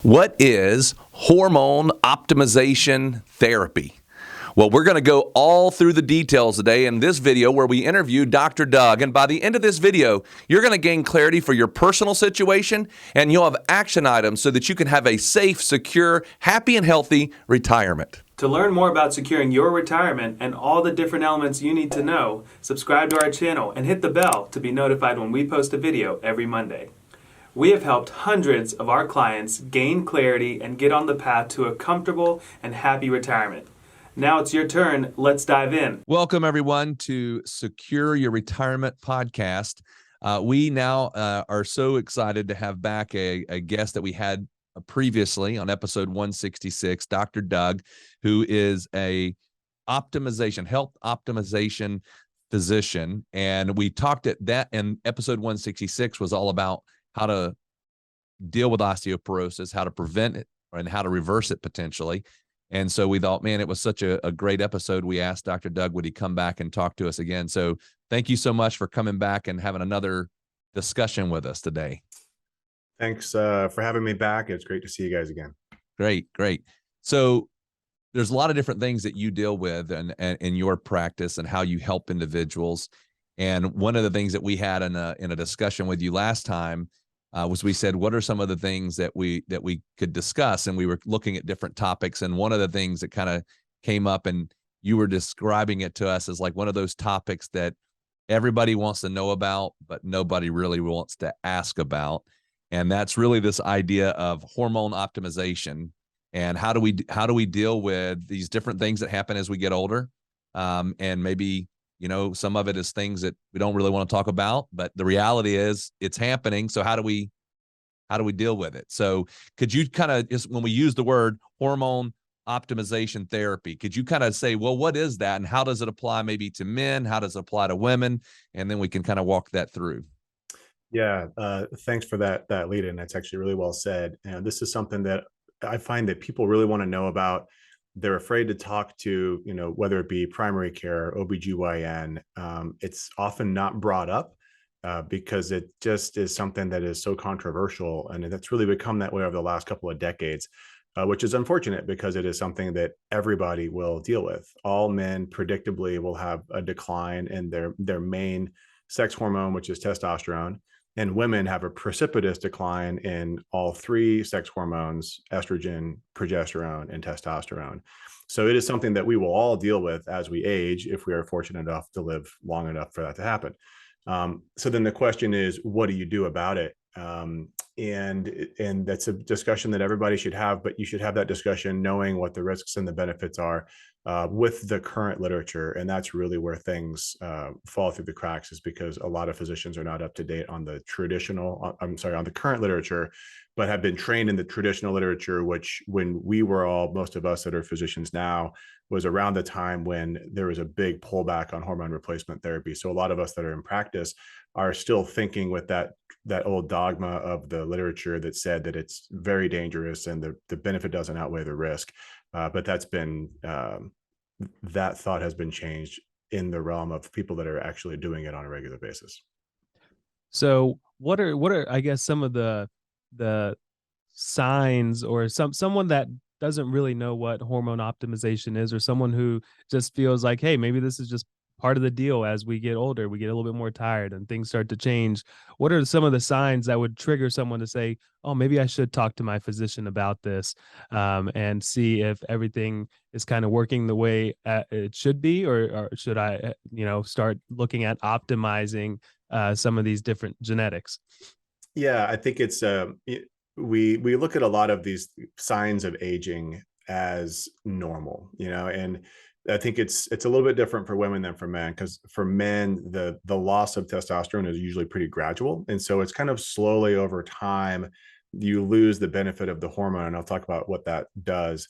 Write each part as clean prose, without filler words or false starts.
What is hormone optimization therapy? Well, we're going to go all through the details today in this video where we interview Dr. Doug. And by the end of this video, you're going to gain clarity for your personal situation and you'll have action items so that you can have a safe, secure, happy, and healthy retirement. To learn more about securing your retirement and all the different elements you need to know, subscribe to our channel and hit the bell to be notified when we post a video every Monday. We have helped hundreds of our clients gain clarity and get on the path to a comfortable and happy retirement. Now it's your turn. Let's dive in. Welcome, everyone, to Secure Your Retirement podcast. We now are so excited to have back a guest that we had previously on episode 166, Dr. Doug, who is a health optimization physician. And we talked at that, and episode 166 was all about how to deal with osteoporosis, how to prevent it, and how to reverse it potentially. And so we thought, man, it was such a great episode. We asked Dr. Doug, would he come back and talk to us again? So thank you so much for coming back and having another discussion with us today. Thanks for having me back. It's great to see you guys again. Great. So there's a lot of different things that you deal with and in your practice and how you help individuals. And one of the things that we had in a discussion with you last time was we said, what are some of the things that we could discuss? And we were looking at different topics. And one of the things that kind of came up, and you were describing it to us as like one of those topics that everybody wants to know about, but nobody really wants to ask about. And that's really this idea of hormone optimization and how do we deal with these different things that happen as we get older, and maybe some of it is things that we don't really want to talk about, but the reality is it's happening. So how do we deal with it? So could you kind of, when we use the word hormone optimization therapy, could you kind of say, well, what is that and how does it apply maybe to men? How does it apply to women? And then we can kind of walk that through. Yeah, thanks for that lead in. That's actually really well said. And this is something that I find that people really want to know about. They're afraid to talk to, whether it be primary care, OBGYN. It's often not brought up because it just is something that is so controversial. And that's really become that way over the last couple of decades, which is unfortunate because it is something that everybody will deal with. All men predictably will have a decline in their main sex hormone, which is testosterone. And women have a precipitous decline in all three sex hormones: estrogen, progesterone, and testosterone. So it is something that we will all deal with as we age, if we are fortunate enough to live long enough for that to happen. So then the question is, what do you do about it? And that's a discussion that everybody should have, but you should have that discussion knowing what the risks and the benefits are with the current literature. And that's really where things fall through the cracks, is because a lot of physicians are not up to date on the on the current literature, but have been trained in the traditional literature, which when we were most of us that are physicians now, was around the time when there was a big pullback on hormone replacement therapy. So a lot of us that are in practice are still thinking with that old dogma of the literature that said that it's very dangerous and the benefit doesn't outweigh the risk. But that's been, that thought has been changed in the realm of people that are actually doing it on a regular basis. So what are I guess some of the signs, or someone that doesn't really know what hormone optimization is, or someone who just feels like, hey, maybe this is just part of the deal. As we get older, we get a little bit more tired and things start to change. What are some of the signs that would trigger someone to say, oh, maybe I should talk to my physician about this, and see if everything is kind of working the way it should be, or should I, start looking at optimizing some of these different genetics? Yeah, I think it's we look at a lot of these signs of aging as normal, and I think it's a little bit different for women than for men, because for men, the loss of testosterone is usually pretty gradual. And so it's kind of slowly over time, you lose the benefit of the hormone. And I'll talk about what that does.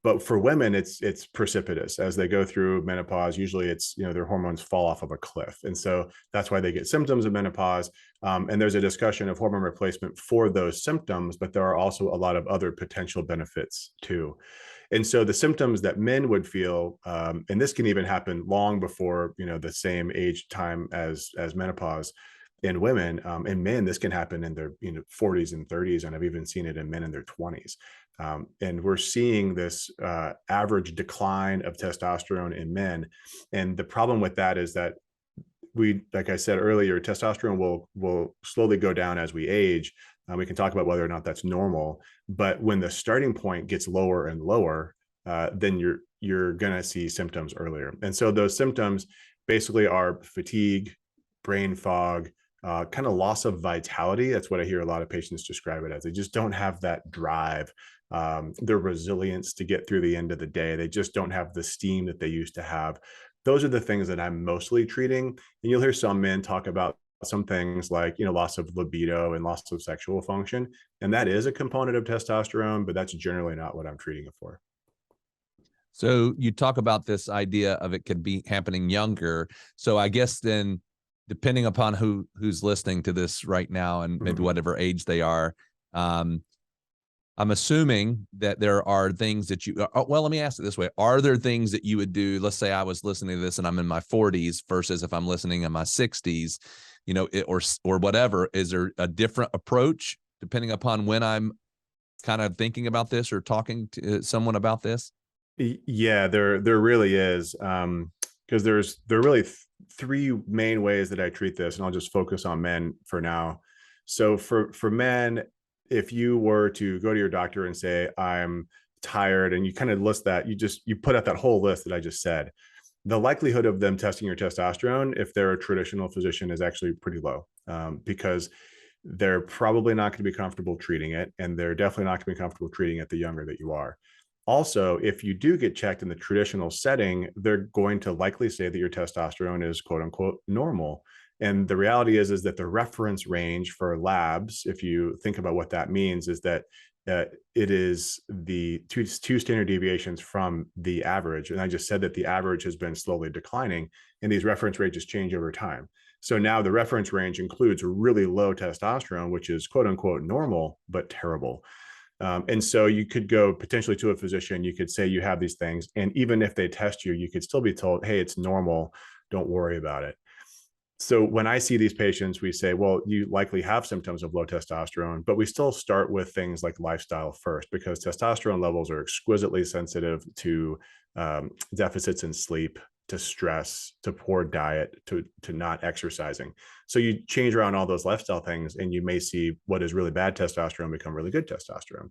But for women, it's precipitous as they go through menopause. Usually it's, their hormones fall off of a cliff. And so that's why they get symptoms of menopause. And there's a discussion of hormone replacement for those symptoms, but there are also a lot of other potential benefits too. And so the symptoms that men would feel, and this can even happen long before, the same age time as menopause, in women. In men, this can happen in their 40s and 30s, and I've even seen it in men in their 20s. And we're seeing this average decline of testosterone in men. And the problem with that is that like I said earlier, testosterone will slowly go down as we age. We can talk about whether or not that's normal, but when the starting point gets lower and lower, then you're gonna see symptoms earlier. And so those symptoms basically are fatigue, brain fog, kind of loss of vitality. That's what I hear a lot of patients describe it as. They just don't have that drive, their resilience to get through the end of the day. They just don't have the steam that they used to have. Those are the things that I'm mostly treating. And you'll hear some men talk about some things like, loss of libido and loss of sexual function. And that is a component of testosterone, but that's generally not what I'm treating it for. So you talk about this idea of it could be happening younger. So I guess then, depending upon who's listening to this right now and maybe whatever age they are, I'm assuming that there are things that well, let me ask it this way. Are there things that you would do? Let's say I was listening to this and I'm in my 40s versus if I'm listening in my 60s, or whatever. Is there a different approach depending upon when I'm kind of thinking about this or talking to someone about this? Yeah, there really is. Because there are really three main ways that I treat this, and I'll just focus on men for now. So for men, if you were to go to your doctor and say, I'm tired, and you kind of list that, you put out that whole list that I just said, the likelihood of them testing your testosterone, if they're a traditional physician, is actually pretty low, because they're probably not going to be comfortable treating it, and they're definitely not going to be comfortable treating it the younger that you are. Also, if you do get checked in the traditional setting, they're going to likely say that your testosterone is quote unquote normal. And the reality is that the reference range for labs, if you think about what that means, is that it is the two standard deviations from the average. And I just said that the average has been slowly declining, and these reference ranges change over time. So now the reference range includes really low testosterone, which is quote unquote normal, but terrible. And so you could go potentially to a physician, you could say you have these things, and even if they test you, you could still be told, hey, it's normal, don't worry about it. So when I see these patients, we say, well, you likely have symptoms of low testosterone, but we still start with things like lifestyle first, because testosterone levels are exquisitely sensitive to deficits in sleep, to stress, to poor diet, to not exercising. So you change around all those lifestyle things, and you may see what is really bad testosterone become really good testosterone.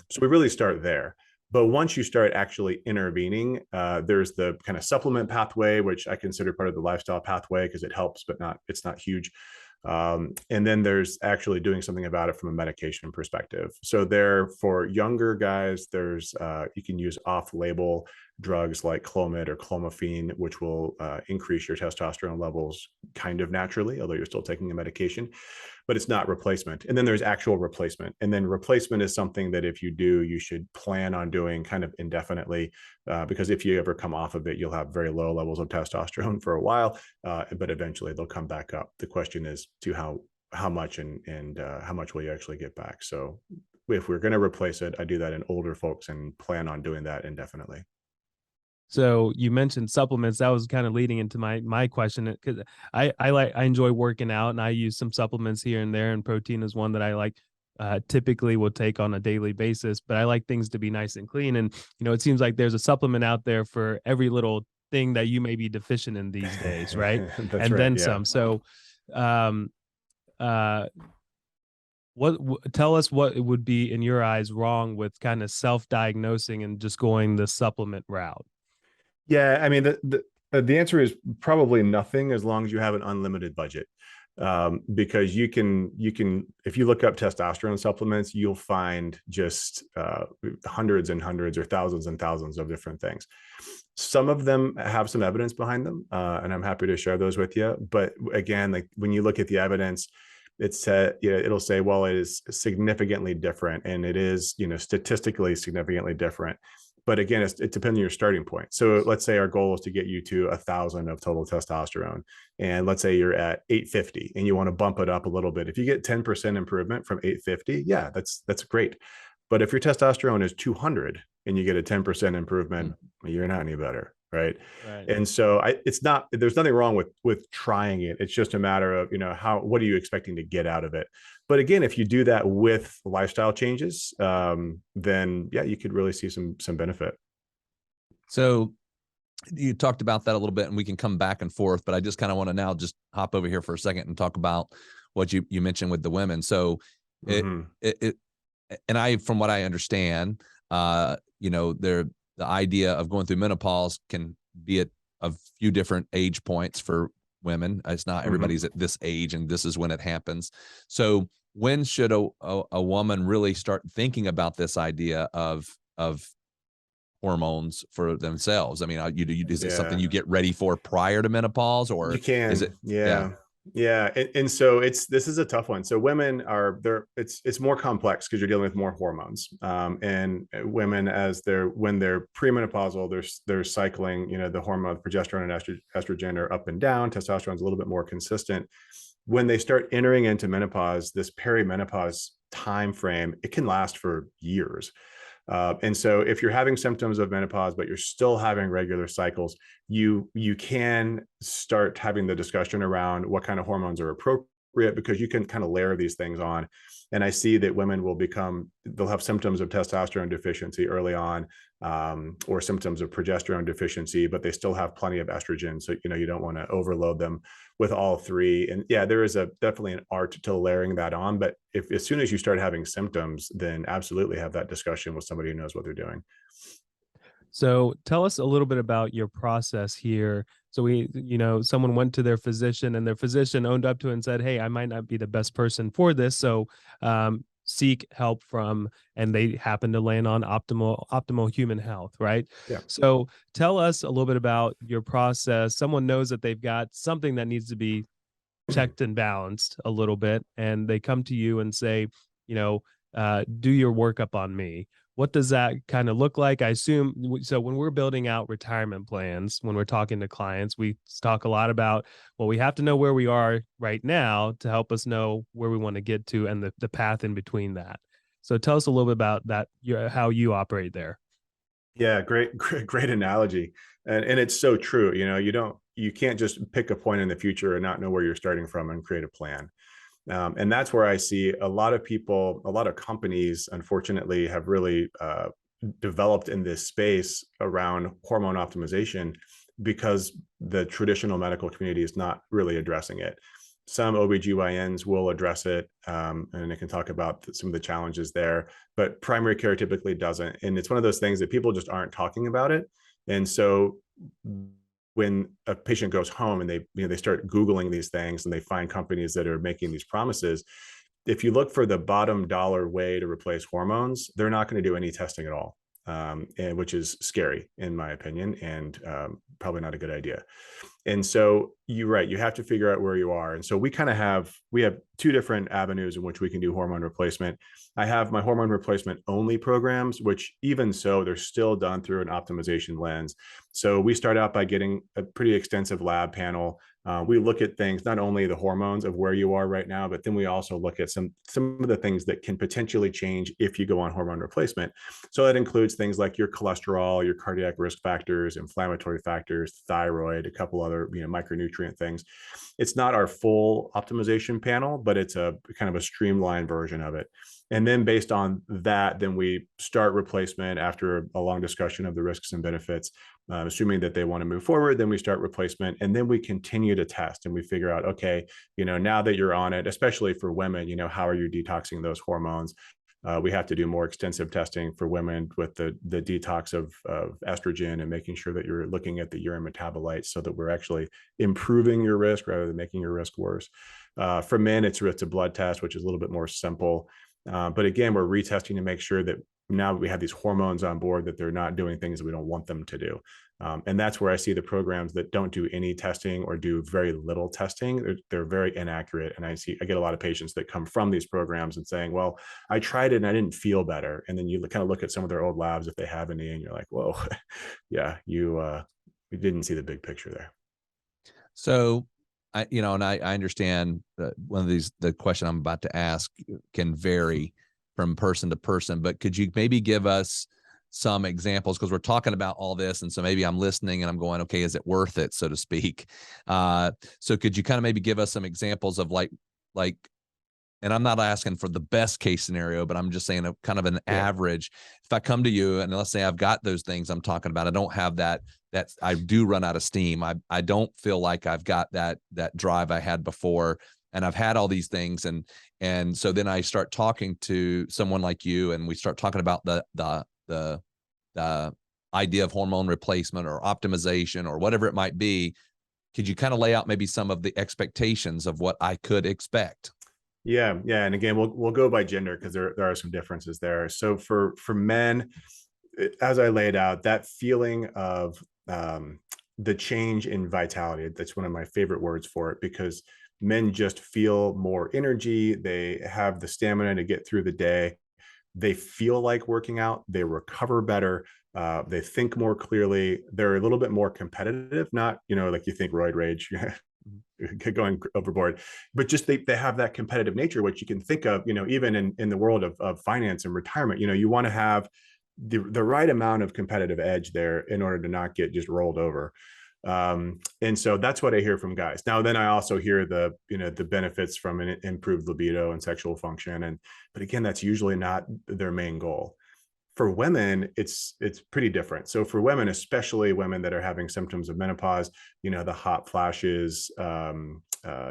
So we really start there. But once you start actually intervening, there's the kind of supplement pathway, which I consider part of the lifestyle pathway because it helps, but it's not huge. And then there's actually doing something about it from a medication perspective. So there, for younger guys, there's you can use off-label drugs like Clomid or clomiphene, which will increase your testosterone levels kind of naturally, although you're still taking a medication, but it's not replacement. And then there's actual replacement. And then replacement is something that if you do, you should plan on doing kind of indefinitely, because if you ever come off of it, you'll have very low levels of testosterone for a while, but eventually they'll come back up. The question is to how much and how much will you actually get back. So if we're going to replace it, I do that in older folks and plan on doing that indefinitely. So you mentioned supplements. That was kind of leading into my question, because I enjoy working out, and I use some supplements here and there, and protein is one that I like. Typically will take on a daily basis, but I like things to be nice and clean. And it seems like there's a supplement out there for every little thing that you may be deficient in these days, right? That's and right, then yeah. some. So, tell us what it would be in your eyes wrong with kind of self-diagnosing and just going the supplement route. Yeah, I mean, the answer is probably nothing, as long as you have an unlimited budget. Because you can, if you look up testosterone supplements, you'll find just hundreds and hundreds or thousands and thousands of different things. Some of them have some evidence behind them, and I'm happy to share those with you. But again, like when you look at the evidence, it'll say, well, it is significantly different, and it is, statistically significantly different. But again, it depends on your starting point. So let's say our goal is to get you to 1,000 of total testosterone. And let's say you're at 850 and you want to bump it up a little bit. If you get 10% improvement from 850, yeah, that's great. But if your testosterone is 200 and you get a 10% improvement, you're not any better. Right. Right. And so it's not, there's nothing wrong with trying it. It's just a matter of, what are you expecting to get out of it? But again, if you do that with lifestyle changes, then yeah, you could really see some benefit. So you talked about that a little bit, and we can come back and forth, but I just kind of want to now just hop over here for a second and talk about what you mentioned with the women. So and I, from what I understand, the idea of going through menopause can be at a few different age points for women. It's not everybody's at this age and this is when it happens. So when should a woman really start thinking about this idea of hormones for themselves? I mean, is it something you get ready for prior to menopause, or You can, is it? yeah. Yeah. And so this is a tough one. So women it's more complex because you're dealing with more hormones. And women, when they're premenopausal, they're cycling, the hormone, progesterone and estrogen are up and down. Testosterone is a little bit more consistent. When they start entering into menopause, this perimenopause time frame, it can last for years. And so if you're having symptoms of menopause, but you're still having regular cycles, you can start having the discussion around what kind of hormones are appropriate, because you can kind of layer these things on. And I see that women they'll have symptoms of testosterone deficiency early on, or symptoms of progesterone deficiency, but they still have plenty of estrogen. So, you don't want to overload them with all three. And yeah, there is definitely an art to layering that on. But as soon as you start having symptoms, then absolutely have that discussion with somebody who knows what they're doing. So tell us a little bit about your process here. So someone went to their physician and their physician owned up to it and said, hey, I might not be the best person for this. So seek help from, and they happen to land on optimal human health, right? Yeah. So tell us a little bit about your process. Someone knows that they've got something that needs to be checked and balanced a little bit, and they come to you and say, do your workup on me. What does that kind of look like? I assume, so when we're building out retirement plans, when we're talking to clients, we talk a lot about, well, we have to know where we are right now to help us know where we want to get to, and the path in between that. So tell us a little bit about that, how you operate there. Yeah, great analogy. And it's so true. You can't just pick a point in the future and not know where you're starting from and create a plan. And that's where I see a lot of companies, unfortunately, have really developed in this space around hormone optimization, because the traditional medical community is not really addressing it. Some OBGYNs will address it, and they can talk about some of the challenges there, but primary care typically doesn't. And it's one of those things that people just aren't talking about it. And so when a patient goes home and they start Googling these things and they find companies that are making these promises, if you look for the bottom dollar way to replace hormones, they're not going to do any testing at all, and which is scary in my opinion, and probably not a good idea. And so you're right, you have to figure out where you are. And so we have two different avenues in which we can do hormone replacement. I have my hormone replacement only programs, which even so, they're still done through an optimization lens. So we start out by getting a pretty extensive lab panel. We look at things, not only the hormones of where you are right now, but then we also look at some of the things that can potentially change if you go on hormone replacement. So that includes things like your cholesterol, your cardiac risk factors, inflammatory factors, thyroid, a couple other micronutrient things. It's not our full optimization panel, but it's a kind of a streamlined version of it. And then based on that, then we start replacement after a long discussion of the risks and benefits. Assuming that they want to move forward, then we start replacement, and then we continue to test and we figure out, okay, now that you're on it, especially for women, how are you detoxing those hormones? We have to do more extensive testing for women with the detox of estrogen, and making sure that you're looking at the urine metabolites so that we're actually improving your risk rather than making your risk worse. For men, it's a blood test, which is a little bit more simple. But again, we're retesting to make sure that now that we have these hormones on board, that they're not doing things that we don't want them to do. And that's where I see the programs that don't do any testing or do very little testing, they're very inaccurate. And I get a lot of patients that come from these programs and saying, well, I tried it and I didn't feel better. And then you kind of look at some of their old labs, if they have any, and you're like, whoa, yeah, you didn't see the big picture there. So I understand that the question I'm about to ask can vary from person to person, but could you maybe give us some examples, because we're talking about all this, and so maybe I'm listening and I'm going, okay, is it worth it, so to speak? So could you kind of maybe give us some examples of like, and I'm not asking for the best case scenario, but I'm just saying a kind of an average. If I come to you and let's say I've got those things I'm talking about, I don't have that I do run out of steam. I don't feel like I've got that drive I had before, and I've had all these things, and so then I start talking to someone like you, and we start talking about the idea of hormone replacement or optimization or whatever it might be. Could you kind of lay out maybe some of the expectations of what I could expect? Yeah, and again, we'll go by gender because there are some differences there. So for men, as I laid out, that feeling of the change in vitality, that's one of my favorite words for it, because men just feel more energy. They have the stamina to get through the day. They feel like working out. They recover better. They think more clearly. They're a little bit more competitive, not, like you think roid rage, going overboard, but just they have that competitive nature, which you can think of, even in the world of finance and retirement. You want to have the right amount of competitive edge there in order to not get just rolled over. And so that's what I hear from guys. Now, then I also hear the benefits from an improved libido and sexual function. But again, that's usually not their main goal. For women, it's pretty different. So for women, especially women that are having symptoms of menopause, the hot flashes,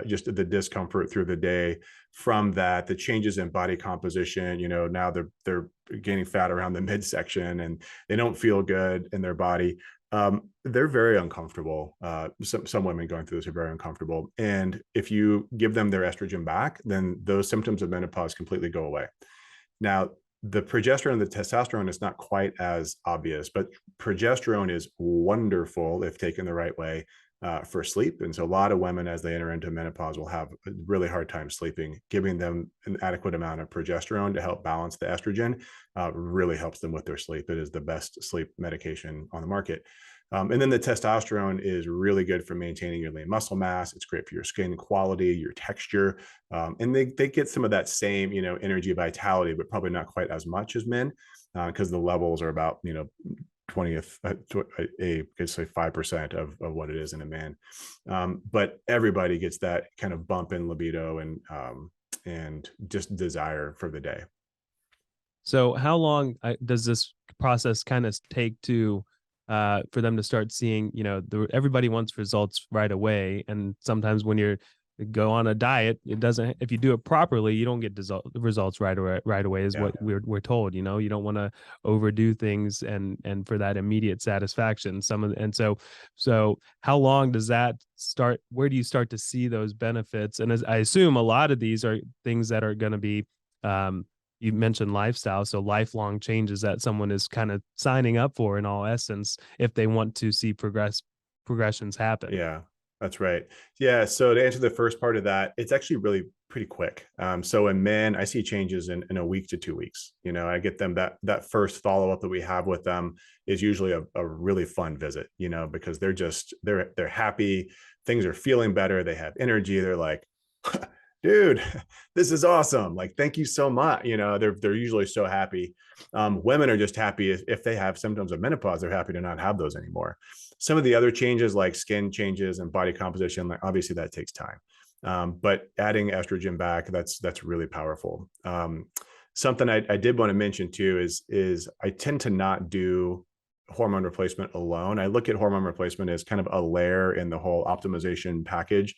just the discomfort through the day from that, the changes in body composition, now they're gaining fat around the midsection and they don't feel good in their body. They're very uncomfortable. Some women going through this are very uncomfortable. And if you give them their estrogen back, then those symptoms of menopause completely go away. Now, the progesterone and the testosterone is not quite as obvious, but progesterone is wonderful if taken the right way for sleep. And so a lot of women, as they enter into menopause, will have a really hard time sleeping. Giving them an adequate amount of progesterone to help balance the estrogen really helps them with their sleep. It is the best sleep medication on the market. And then the testosterone is really good for maintaining your lean muscle mass. It's great for your skin quality, your texture. And they get some of that same, energy, vitality, but probably not quite as much as men because the levels are about, 20th, I'd say 5% of what it is in a man. But everybody gets that kind of bump in libido and just desire for the day. So how long does this process kind of take to for them to start seeing, everybody wants results right away. And sometimes when you go on a diet, it doesn't, if you do it properly, you don't get results right away is what we're told. You don't want to overdo things and for that immediate satisfaction. So how long does that start? Where do you start to see those benefits? And as I assume a lot of these are things that are going to be, you mentioned lifestyle, so lifelong changes that someone is kind of signing up for in all essence, if they want to see progressions happen. Yeah, that's right. Yeah. So to answer the first part of that, it's actually really pretty quick. So in men, I see changes in a week to 2 weeks. I get them that first follow-up that we have with them is usually a really fun visit, because they're happy. Things are feeling better. They have energy. They're like, dude, this is awesome. Like, thank you so much. They're usually so happy. Women are just happy if they have symptoms of menopause, they're happy to not have those anymore. Some of the other changes like skin changes and body composition, like obviously that takes time. But adding estrogen back, that's really powerful. Something I did want to mention too is I tend to not do hormone replacement alone. I look at hormone replacement as kind of a layer in the whole optimization package.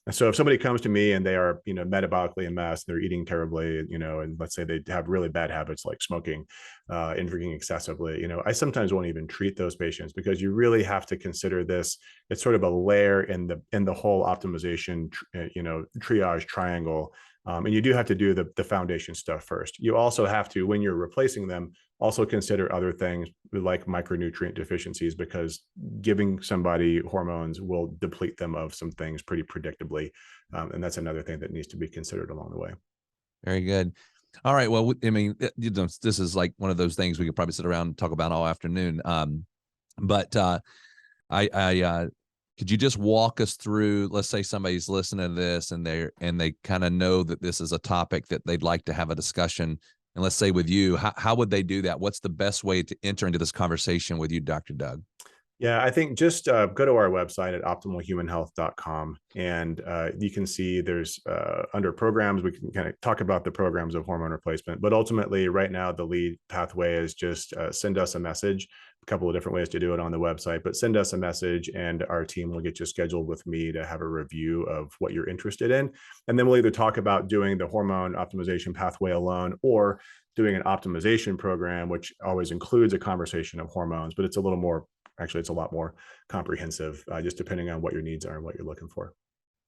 And so if somebody comes to me and they are, metabolically a mess, they're eating terribly, and let's say they have really bad habits like smoking and drinking excessively, I sometimes won't even treat those patients because you really have to consider this. It's sort of a layer in the whole optimization, triage triangle. And you do have to do the foundation stuff first. You also have to, when you're replacing them, also consider other things like micronutrient deficiencies, because giving somebody hormones will deplete them of some things pretty predictably. And that's another thing that needs to be considered along the way. Very good. All right. Well, I mean, this is like one of those things we could probably sit around and talk about all afternoon. But could you just walk us through, let's say somebody's listening to this and they kind of know that this is a topic that they'd like to have a discussion and let's say with you, how would they do that? What's the best way to enter into this conversation with you, Dr. Doug? Yeah, I think just go to our website at optimalhumanhealth.com, and you can see there's under programs, we can kind of talk about the programs of hormone replacement. But ultimately, right now, the lead pathway is just send us a message. A couple of different ways to do it on the website, but send us a message and our team will get you scheduled with me to have a review of what you're interested in. And then we'll either talk about doing the hormone optimization pathway alone or doing an optimization program, which always includes a conversation of hormones, but it's a little more. Actually, it's a lot more comprehensive, just depending on what your needs are and what you're looking for.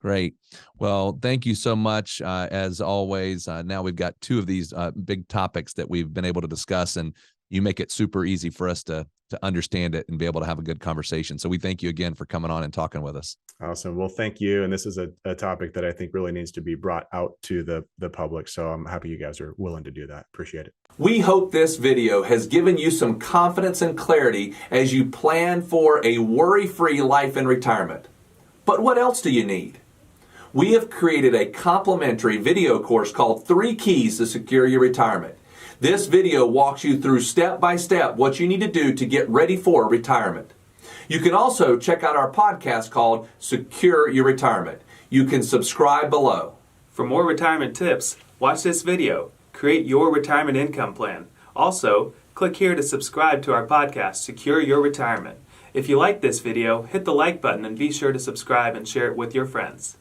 Great. Well, thank you so much. As always, now we've got two of these big topics that we've been able to discuss, and you make it super easy for us to understand it and be able to have a good conversation. So we thank you again for coming on and talking with us. Awesome. Well, thank you. And this is a topic that I think really needs to be brought out to the public. So I'm happy you guys are willing to do that. Appreciate it. We hope this video has given you some confidence and clarity as you plan for a worry-free life in retirement. But what else do you need? We have created a complimentary video course called 3 Keys to Secure Your Retirement. This video walks you through step by step what you need to do to get ready for retirement. You can also check out our podcast called Secure Your Retirement. You can subscribe below. For more retirement tips, watch this video. Create your retirement income plan. Also, click here to subscribe to our podcast, Secure Your Retirement. If you like this video, hit the like button and be sure to subscribe and share it with your friends.